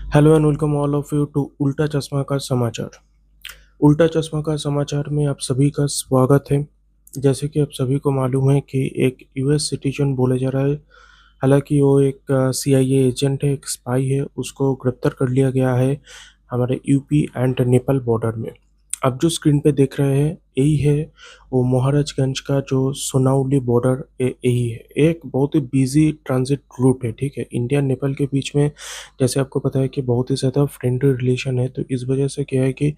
Hello and welcome all of you to Ulta Chashma का समाचार। उल्टा चश्मा का समाचार में आप सभी का स्वागत है। जैसे कि आप सभी को मालूम है कि एक यूएस सिटीजन बोले जा रहा है, हालांकि वो एक सीआईए एजेंट है, एक स्पाई है, उसको गिरफ्तार कर लिया गया है हमारे यूपी एंड नेपाल बॉर्डर में। आप जो स्क्रीन पे देख रहे हैं यही है वो महाराजगंज का जो सोनाउली बॉर्डर यही है। एक बहुत ही बिजी ट्रांजिट रूट है, ठीक है, इंडिया नेपाल के बीच में। जैसे आपको पता है कि बहुत ही ज़्यादा फ्रेंडली रिलेशन है, तो इस वजह से क्या है कि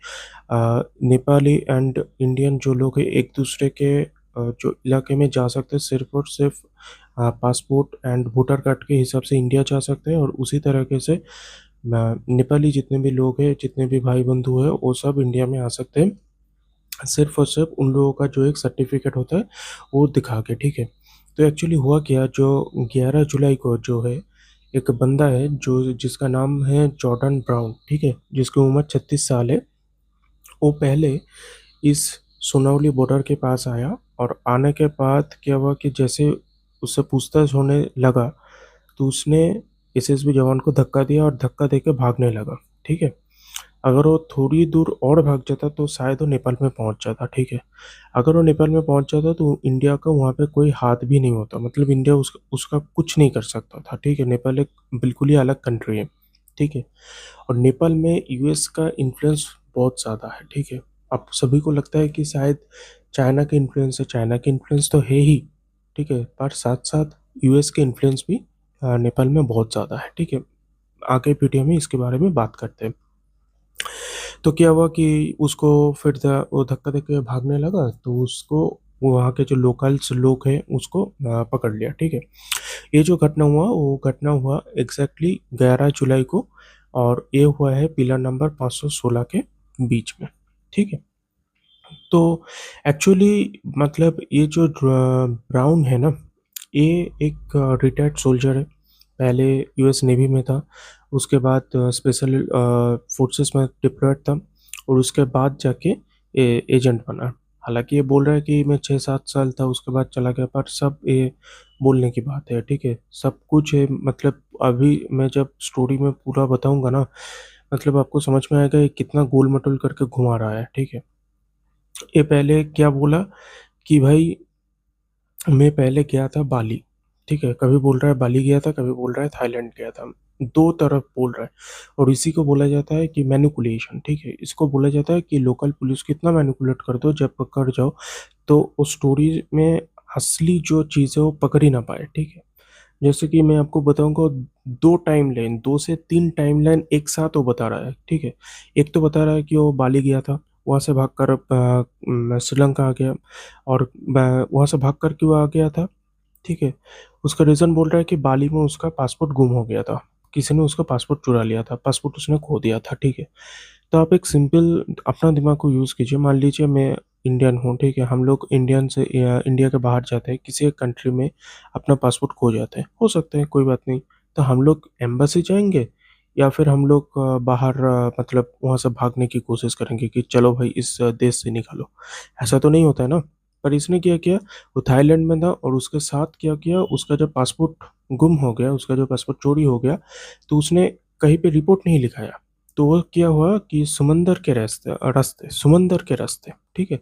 नेपाली एंड इंडियन जो लोग हैं एक दूसरे के जो इलाके में जा सकते हैं सिर्फ और सिर्फ पासपोर्ट एंड वोटर कार्ड के हिसाब से इंडिया जा सकते हैं, और उसी तरीके से नेपाली जितने भी लोग हैं, जितने भी भाई बंधु हैं, वो सब इंडिया में आ सकते हैं सिर्फ और सिर्फ उन लोगों का जो एक सर्टिफिकेट होता है वो दिखा के, ठीक है। तो एक्चुअली हुआ क्या, जो 11 जुलाई को जो है एक बंदा है जो जिसका नाम है जॉर्डन ब्राउन, ठीक है, जिसकी उम्र 36 साल है। वो पहले इस सोनावली बॉर्डर के पास आया, और आने के बाद क्या हुआ कि जैसे उससे पूछताछ होने लगा तो उसने एसएसबी जवान को धक्का दिया और धक्का देके भागने लगा, ठीक है। अगर वो थोड़ी दूर और भाग जाता तो शायद वो नेपाल में पहुंच जाता, ठीक है। अगर वो नेपाल में पहुंच जाता तो इंडिया का वहाँ पे कोई हाथ भी नहीं होता, मतलब इंडिया उसका कुछ नहीं कर सकता था, ठीक है। नेपाल एक बिल्कुल ही अलग कंट्री है, ठीक है। और नेपाल में यूएस का इन्फ्लुएंस बहुत ज़्यादा है, ठीक है। अब सभी को लगता है कि शायद चाइना का इन्फ्लुएंस है, चाइना का इन्फ्लुएंस तो है ही, ठीक है, पर साथ साथ यूएस के इन्फ्लुएंस भी नेपाल में बहुत ज़्यादा है, ठीक है। आगे वीडियो में इसके बारे में बात करते हैं। तो क्या हुआ कि उसको फिर वो धक्का देके भागने लगा, तो उसको वहाँ के जो लोकल्स लोग हैं उसको पकड़ लिया, ठीक है। ये जो घटना हुआ वो घटना हुआ एग्जैक्टली 11 जुलाई को, और ये हुआ है पिलर नंबर 516 के बीच में, ठीक है। तो एक्चुअली मतलब ये जो ब्राउन है ना, ये एक रिटायर्ड सोल्जर है। पहले यूएस नेवी में था, उसके बाद स्पेशल फोर्सेस में डिप्लॉयड था, और उसके बाद जाके एजेंट बना। हालांकि ये बोल रहा है कि मैं 6-7 साल था उसके बाद चला गया, पर सब ये बोलने की बात है, ठीक है। सब कुछ है, मतलब अभी मैं जब स्टोरी में पूरा बताऊंगा ना, मतलब आपको समझ में आएगा ये कितना गोल मटोल करके घुमा रहा है, ठीक है। ये पहले क्या बोला कि भाई मैं पहले गया था बाली, ठीक है, कभी बोल रहा है बाली गया था, कभी बोल रहा है थाईलैंड गया था, दो तरफ बोल रहा है। और इसी को बोला जाता है कि मैनिपुलेशन, ठीक है। इसको बोला जाता है कि लोकल पुलिस को इतना मैनिपुलेट कर दो, जब पकड़ जाओ तो उस स्टोरी में असली जो चीज़ है वो पकड़ ही ना पाए, ठीक है। जैसे कि मैं आपको बताऊंगा, दो टाइम लाइन, 2 से 3 टाइम लाइन एक साथ वो बता रहा है, ठीक है। एक तो बता रहा है कि वो बाली गया था, वहाँ से भागकर श्रीलंका आ गया, और वहाँ से भागकर क्यों आ गया था, ठीक है। उसका रीज़न बोल रहा है कि बाली में उसका पासपोर्ट गुम हो गया था, किसी ने उसका पासपोर्ट चुरा लिया था, पासपोर्ट उसने खो दिया था, ठीक है। तो आप एक सिंपल अपना दिमाग को यूज़ कीजिए। मान लीजिए मैं इंडियन हूँ, ठीक है, हम लोग इंडियन से इंडिया के बाहर जाते हैं, किसी एक कंट्री में अपना पासपोर्ट खो जाता है, हो सकता है, कोई बात नहीं। तो हम लोग एम्बेसी जाएंगे, या फिर हम लोग बाहर मतलब वहाँ से भागने की कोशिश करेंगे कि चलो भाई इस देश से निकालो। ऐसा तो नहीं होता है ना। पर इसने क्या किया, वो थाईलैंड में था, और उसके साथ क्या किया, उसका जब पासपोर्ट गुम हो गया, उसका जो पासपोर्ट चोरी हो गया, तो उसने कहीं पे रिपोर्ट नहीं लिखाया। तो वो क्या हुआ कि समंदर के रास्ते रास्ते समंदर के रास्ते, ठीक है,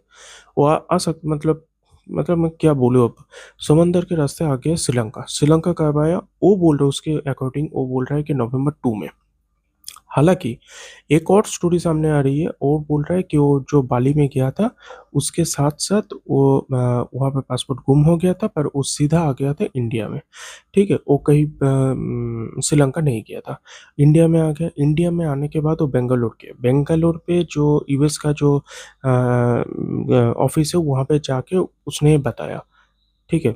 वो आ सकते, मतलब मैं क्या बोलूँ अब, समंदर के रास्ते आ गया श्रीलंका। श्रीलंका कब आया, वो बोल रहा है, उसके अकॉर्डिंग वो बोल रहा है कि नवंबर 2 में। हालांकि एक और स्टोरी सामने आ रही है, और बोल रहा है कि वो जो बाली में गया था उसके साथ साथ वो वहाँ पे पासपोर्ट गुम हो गया था, पर वो सीधा आ गया था इंडिया में, ठीक है। वो कहीं श्रीलंका नहीं गया था, इंडिया में आ गया। इंडिया में आने के बाद वो बेंगलोर गया, बेंगलोर पे जो यूएस का जो ऑफिस है वहाँ पे जाके उसने बताया, ठीक है।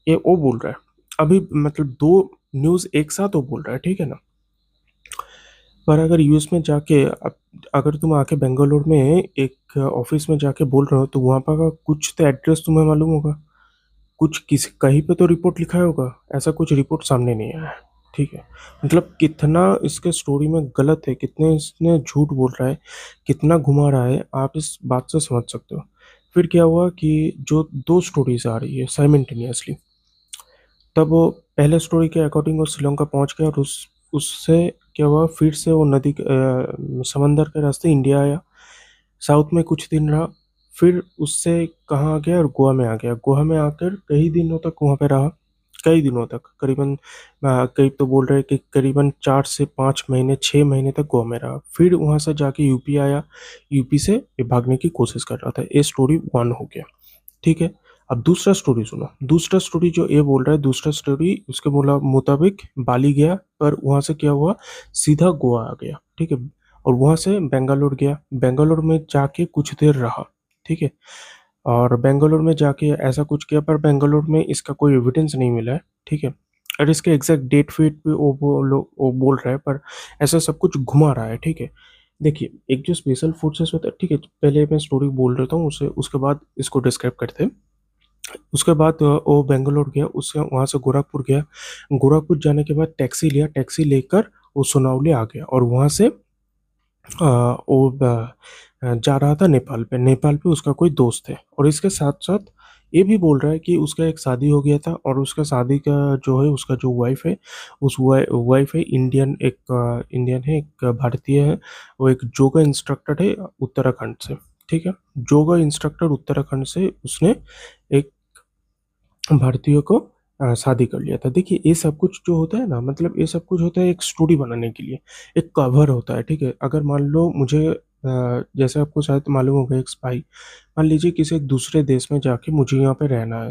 ये वो बोल रहा है, अभी मतलब दो न्यूज़ एक साथ वो बोल रहा है, ठीक है ना। पर अगर यूएस में जाके अगर तुम आके बेंगलोर में एक ऑफिस में जाके बोल रहे हो, तो वहाँ पर का कुछ तो एड्रेस तुम्हें मालूम होगा, कुछ किसी कहीं पे तो रिपोर्ट लिखा होगा। ऐसा कुछ रिपोर्ट सामने नहीं आया है, ठीक है। मतलब कितना इसके स्टोरी में गलत है, कितने इसने झूठ बोल रहा है, कितना घुमा रहा है, आप इस बात से समझ सकते हो। फिर क्या हुआ कि जो दो स्टोरीज आ रही है साइमल्टेनियसली, तब वो पहले स्टोरी के अकॉर्डिंग वो श्रीलंका पहुंच गया, और उस उससे क्या हुआ, फिर से वो समंदर के रास्ते इंडिया आया, साउथ में कुछ दिन रहा, फिर उससे कहाँ आ गया, और गोवा में आ गया। गोवा में आकर कई दिनों तक वहाँ पे रहा, कई दिनों तक, करीबन कई तो बोल रहे हैं कि करीबन 4 से 5 महीने, 6 महीने तक गोवा में रहा। फिर वहाँ से जाके यूपी आया, यूपी से ये भागने की कोशिश कर रहा था। ये स्टोरी वन हो गया, ठीक है। अब दूसरा स्टोरी सुनो, दूसरा स्टोरी जो ये बोल रहा है, दूसरा स्टोरी उसके बोला मुताबिक बाली गया, पर वहाँ से क्या हुआ, सीधा गोवा आ गया, ठीक है। और वहाँ से बेंगलोर गया, बेंगलोर में जाके कुछ देर रहा, ठीक है। और बेंगलोर में जाके ऐसा कुछ किया, पर बेंगलोर में इसका कोई एविडेंस नहीं मिला है, ठीक है। और इसके एग्जैक्ट डेट फेट पे वो बोल रहा है, पर ऐसा सब कुछ घुमा रहा है, ठीक है। देखिए, एक जो स्पेशल फोर्सेस होता है, ठीक है, पहले मैं स्टोरी बोल देता हूँ उसे, उसके बाद इसको डिस्क्राइब करते हैं। उसके बाद वो बेंगलोर गया, उससे वहाँ से गोरखपुर गया, गोरखपुर जाने के बाद टैक्सी लिया, टैक्सी लेकर वो सोनावली आ गया, और वहाँ से वो जा रहा था नेपाल पे, नेपाल पे उसका कोई दोस्त है। और इसके साथ साथ ये भी बोल रहा है कि उसका एक शादी हो गया था, और उसका शादी का जो है, उसका जो वाइफ है, उस वाइफ है इंडियन, एक इंडियन है, एक भारतीय है। वो एक योगा इंस्ट्रक्टर है उत्तराखंड से, ठीक है। योगा इंस्ट्रक्टर उत्तराखंड से उसने एक भारतीयों को शादी कर लिया था। देखिए, ये सब कुछ जो होता है ना, मतलब ये सब कुछ होता है एक स्टोरी बनाने के लिए, एक कवर होता है, ठीक है। अगर मान लो मुझे जैसे आपको शायद मालूम होगा, एक स्पाई, मान लीजिए किसी एक दूसरे देश में जाके मुझे यहाँ पे रहना है,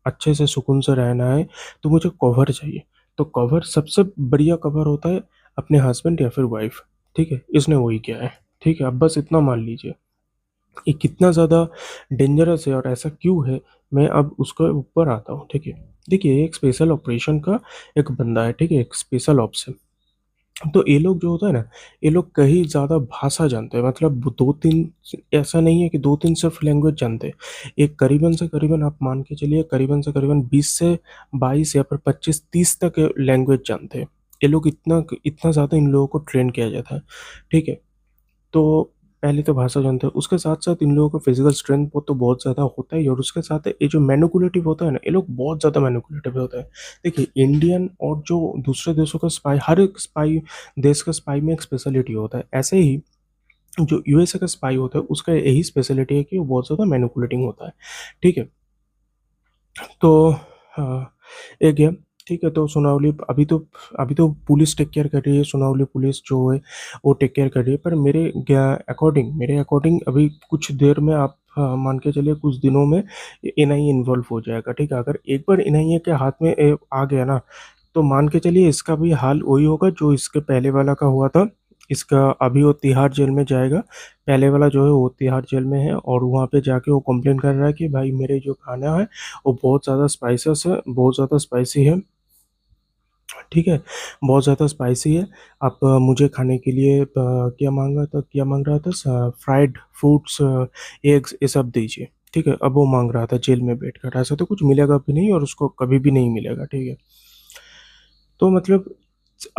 अच्छे से सुकून से रहना है, तो मुझे कवर चाहिए। तो कवर, सबसे बढ़िया कवर होता है अपने हस्बैंड या फिर वाइफ, ठीक है। इसने वही किया है, ठीक है। अब बस इतना मान लीजिए, ये कितना ज़्यादा डेंजरस है और ऐसा क्यों है, मैं अब उसके ऊपर आता हूँ, ठीक है। देखिए, ये एक स्पेशल ऑपरेशन का एक बंदा है, ठीक है, एक स्पेशल ऑप्स है। तो ये लोग जो होता है ना, ये लोग कहीं ज़्यादा भाषा जानते हैं, मतलब दो तीन, ऐसा नहीं है कि दो तीन सिर्फ लैंग्वेज जानते हैं। एक करीबन से करीबन आप मान के चलिए, करीबन से करीबन 20 से 22 या फिर 25-30 तक लैंग्वेज जानते हैं। ये लोग इतना इतना ज़्यादा इन लोगों को ट्रेन किया जाता है, ठीक है। तो पहले तो भाषा जानते हैं, उसके साथ-साथ इन लोगों का फिज़िकल स्ट्रेंथ वो तो बहुत ज़्यादा होता ही है, और उसके साथ ये जो मैनिपुलेटिव होता है ना, ये लोग बहुत ज़्यादा मैनिपुलेटिव होता है। देखिए, इंडियन और जो दूसरे देशों का स्पाई, हर एक स्पाई, देश का स्पाई में एक स्पेशलिटी होता है। ऐसे ही जो यूएसए का स्पाई होता है, उसका यही स्पेशलिटी है कि वो बहुत ज़्यादा मैनिपुलेटिंग होता है, ठीक है। तो एक गया, ठीक है। तो सुनावली अभी तो पुलिस टेक केयर कर रही है, सुनावली पुलिस जो है वो टेक केयर कर रही है, पर मेरे अकॉर्डिंग अभी कुछ देर में आप मान के चलिए कुछ दिनों में एनआईए इन्वॉल्व हो जाएगा, ठीक है। अगर एक बार एनआईए के हाथ में आ गया ना, तो मान के चलिए इसका भी हाल वही होगा जो इसके पहले वाला का हुआ था। इसका अभी वो तिहाड़ जेल में जाएगा। पहले वाला जो है वो तिहाड़ जेल में है, और वहाँ पे जाके वो कंप्लेन कर रहा है कि भाई मेरे जो खाना है वो बहुत ज़्यादा स्पाइसेस है, बहुत ज़्यादा स्पाइसी है, ठीक है, बहुत ज़्यादा स्पाइसी है। आप मुझे खाने के लिए क्या माँग रहा था, फ्राइड फ्रूट्स, एग्स, ये सब दीजिए, ठीक है। अब वो माँग रहा था जेल में बैठकर, ऐसा तो कुछ मिलेगा भी नहीं, और उसको कभी भी नहीं मिलेगा, ठीक है। तो मतलब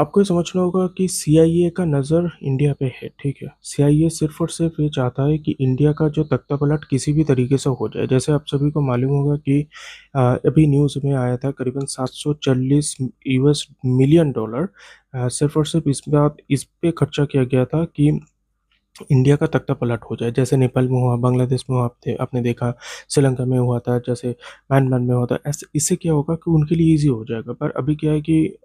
आपको ये समझना होगा कि सीआईए का नज़र इंडिया पे है, ठीक है। सीआईए सिर्फ़ और सिर्फ़ ये चाहता है कि इंडिया का जो तख्ता-पलट किसी भी तरीके से हो जाए। जैसे आप सभी को मालूम होगा कि अभी न्यूज़ में आया था करीबन 740 यूएस मिलियन डॉलर सिर्फ़ और सिर्फ़ इस पे खर्चा किया गया था कि इंडिया का तख्ता-पलट हो जाए। जैसे नेपाल में हुआ, बांग्लादेश में हुआ, आपने देखा, श्रीलंका में हुआ था, जैसे म्यांमार में हुआ था। ऐसे इससे क्या होगा कि उनके लिए ईज़ी हो जाएगा। पर अभी क्या है कि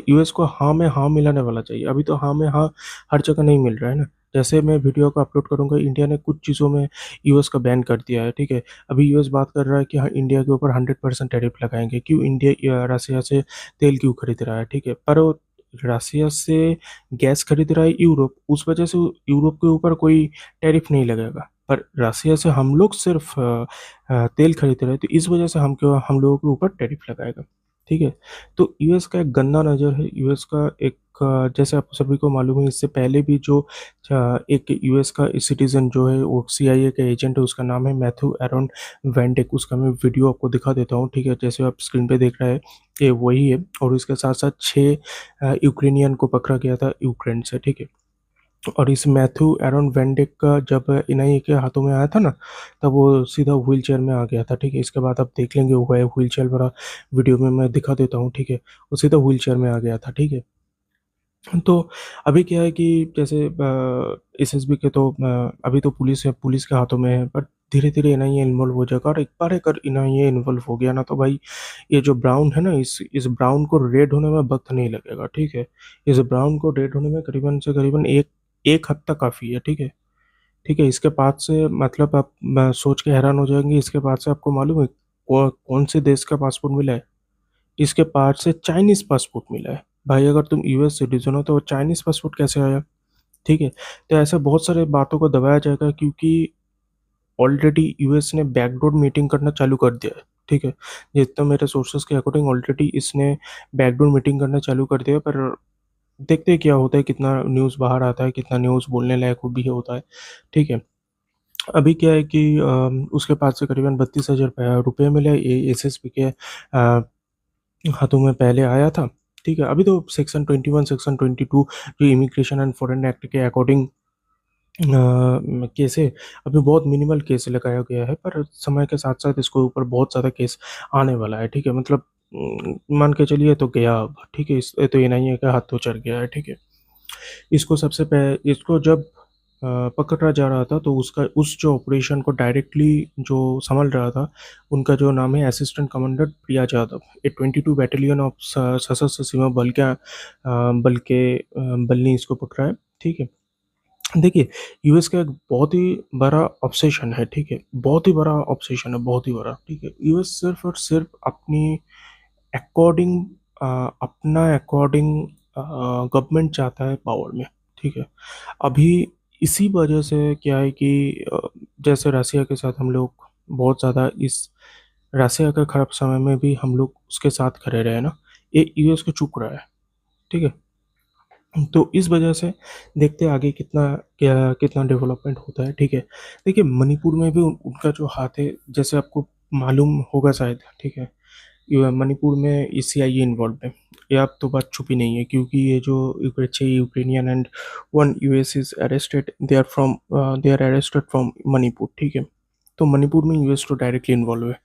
यूएस को हाँ में हाँ मिलाने वाला चाहिए। अभी तो हाँ में हाँ हर जगह नहीं मिल रहा है ना। जैसे मैं वीडियो को अपलोड करूँगा, इंडिया ने कुछ चीज़ों में यूएस का बैन कर दिया है, ठीक है। अभी यूएस बात कर रहा है कि हाँ, इंडिया के ऊपर 100% टैरिफ लगाएँगे। क्यों? इंडिया रसिया से तेल क्यों खरीद रहा है, ठीक है। पर वो रसिया से गैस खरीद रहा है यूरोप, उस वजह से यूरोप के ऊपर कोई टैरिफ नहीं लगेगा। पर रसिया से हम लोग सिर्फ़ तेल खरीद रहे हैं, तो इस वजह से हम लोगों के ऊपर टैरिफ लगाएगा, ठीक है। तो यूएस का एक गंदा नज़र है, यूएस का एक जैसे आप सभी को मालूम है, इससे पहले भी जो एक यूएस का सिटीज़न जो है वो सीआईए का एजेंट है, उसका नाम है मैथ्यू एरन वैंडेक। उसका मैं वीडियो आपको दिखा देता हूँ, ठीक है। जैसे आप स्क्रीन पे देख रहे हैं, ये वही है। और इसके साथ-साथ 6 यूक्रेनियन को पकड़ा गया था यूक्रेन से, ठीक है। और इस मैथ्यू एरन वैंडेक का जब एनआईए के हाथों में आया था ना, तब वो सीधा व्हीलचेयर में आ गया था, ठीक है। इसके बाद आप देख लेंगे, वो है व्हीलचेयर वाला वीडियो में मैं दिखा देता हूँ, ठीक है। वो सीधा व्हीलचेयर में आ गया था, ठीक है। तो अभी क्या है कि जैसे एसएसबी के तो अभी तो पुलिस है, पुलिस के हाथों में है, पर धीरे-धीरे एनआईए इन्वॉल्व हो जाएगा, और एक बार अगर एनआईए इन्वॉल्व हो गया ना, तो भाई ये जो ब्राउन है ना, इस ब्राउन को रेड होने में वक़्त नहीं लगेगा, ठीक है? इस ब्राउन को रेड होने में करीबन से करीबन 1 हफ्ता काफ़ी है, ठीक है? ठीक है, इसके बाद से मतलब आप सोच के हैरान हो जाएँगे, इसके बाद से आपको मालूम है कौन से देश का पासपोर्ट मिला है? इसके पास से चाइनीज़ पासपोर्ट मिला है। भाई अगर तुम यूएस सिटीज़न हो तो चाइनीज़ पासपोर्ट कैसे आया? ठीक है? तो ऐसे बहुत सारे बातों को दबाया जाएगा, क्योंकि ऑलरेडी यूएस ने बैकडोर मीटिंग करना चालू कर दिया है। ठीक है? जितना मेरे सोर्सेज़ के अकॉर्डिंग ऑलरेडी इसने बैकडोर मीटिंग करना चालू कर दिया है, पर देखते हैं क्या होता है, कितना न्यूज़ बाहर आता है, कितना न्यूज़ बोलने लायक वो भी होता है। ठीक है? अभी क्या है कि उसके पास से करीबन 32,000 रुपए मिले, ये एसएसपी के हाथों में पहले आया था, ठीक है? अभी तो सेक्शन 21, सेक्शन 22 जो इमिग्रेशन एंड फॉरेन एक्ट के अकॉर्डिंग केस है, अभी बहुत मिनिमल केस लगाया गया है, पर समय के साथ-साथ इसके ऊपर बहुत ज़्यादा केस आने वाला है, ठीक है? मतलब मान के चलिए तो गया अब, ठीक है? ये तो एनआईए का हाथ तो चढ़ गया है, ठीक है? इसको जब पकड़ा जा रहा था, तो उसका उस जो ऑपरेशन को डायरेक्टली जो संभाल रहा था, उनका जो नाम है असिस्टेंट कमांडर प्रिया यादव। ये 22 बैटालियन ऑफ सशस्त्र सीमा बल ने इसको पकड़ा है, ठीक है? देखिए, यूएस का एक बहुत ही बड़ा ऑब्सेशन है, ठीक है? बहुत ही बड़ा ऑब्सेशन है, बहुत ही बड़ा, ठीक है? यूएस सिर्फ़ और सिर्फ़ अकॉर्डिंग अपना अकॉर्डिंग गवर्नमेंट चाहता है पावर में, ठीक है? अभी इसी वजह से क्या है कि जैसे रसिया के साथ हम लोग बहुत ज़्यादा इस रसिया के खराब समय में भी हम लोग उसके साथ खड़े रहे ना, ये यूएस को चूक रहा है, ठीक है? तो इस वजह से देखते हैं आगे कितना डेवलपमेंट होता है, ठीक है? देखिए, मणिपुर में भी उनका जो हाथ है, जैसे आपको मालूम होगा शायद, ठीक है? मणिपुर में सीआईए इन्वॉल्व है। ये अब तो बात छुपी नहीं है, क्योंकि ये जो 6 Ukrainian and 1 US is arrested, they are arrested from Manipur, ठीक है? तो मणिपुर में यूएस तो डायरेक्टली इन्वॉल्व है,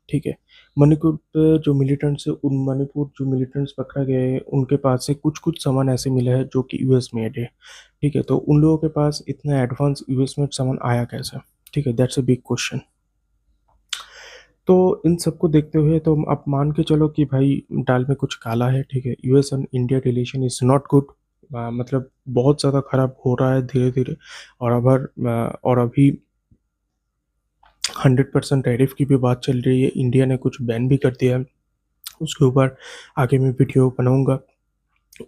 ठीक है? मणिपुर जो मिलिटेंट्स पकड़ा गए हैं, उनके पास से कुछ-कुछ सामान ऐसे मिला है जो कि यूएस मेड है, ठीक है? तो उन लोगों के पास इतना एडवांस यूएस मेड सामान आया कैसे? ठीक है? That's a big question. तो इन सबको देखते हुए तो आप मान के चलो कि भाई दाल में कुछ काला है, ठीक है? US and India relation is not good, मतलब बहुत ज़्यादा खराब हो रहा है धीरे-धीरे, और अभी 100% टैरिफ की भी बात चल रही है, इंडिया ने कुछ बैन भी कर दिया है, उसके ऊपर आगे मैं वीडियो बनाऊँगा,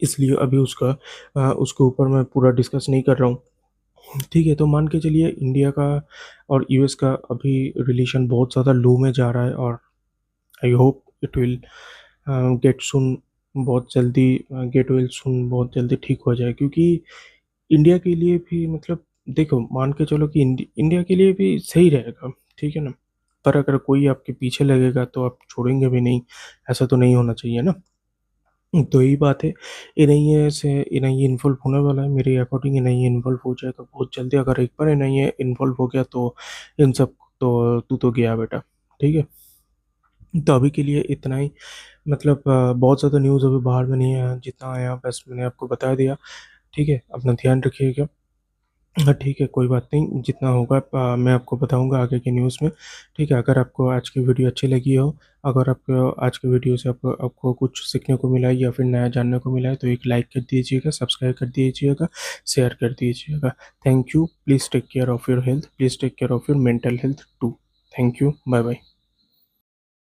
इसलिए अभी उसके ऊपर मैं पूरा डिस्कस नहीं कर रहा हूँ, ठीक है? तो मान के चलिए इंडिया का और यूएस का अभी रिलेशन बहुत ज़्यादा लो में जा रहा है, और I hope it will get soon get well soon, बहुत जल्दी ठीक हो जाए, क्योंकि इंडिया के लिए भी मतलब देखो, मान के चलो कि इंडिया के लिए भी सही रहेगा, ठीक है ना? पर अगर कोई आपके पीछे लगेगा तो आप छोड़ेंगे भी नहीं, ऐसा तो नहीं होना चाहिए ना? तो यही बात है, एनआईए इन्वॉल्व होने वाला है, मेरे अकॉर्डिंग एनआईए इन्वॉल्व हो जाएगा बहुत जल्दी, अगर एक बार एनआईए इन्वॉल्व हो गया तो इन सब तो तू तो गया बेटा, ठीक है? तो अभी के लिए इतना ही, मतलब बहुत ज़्यादा न्यूज़ अभी बाहर में नहीं आया, जितना आया बस मैंने आपको बता दिया, ठीक है? अपना ध्यान रखिएगा। हाँ, ठीक है, कोई बात नहीं, जितना होगा मैं आपको बताऊँगा आगे की न्यूज़ में, ठीक है? अगर आपको आज की वीडियो अच्छी लगी हो, अगर आपको आज की वीडियो से आपको आपको कुछ सीखने को मिला है या फिर नया जानने को मिला है, तो एक लाइक कर दीजिएगा, सब्सक्राइब कर दीजिएगा, शेयर कर दीजिएगा। Thank you, please take care of your health, please take care of your mental health too. Thank you, bye-bye.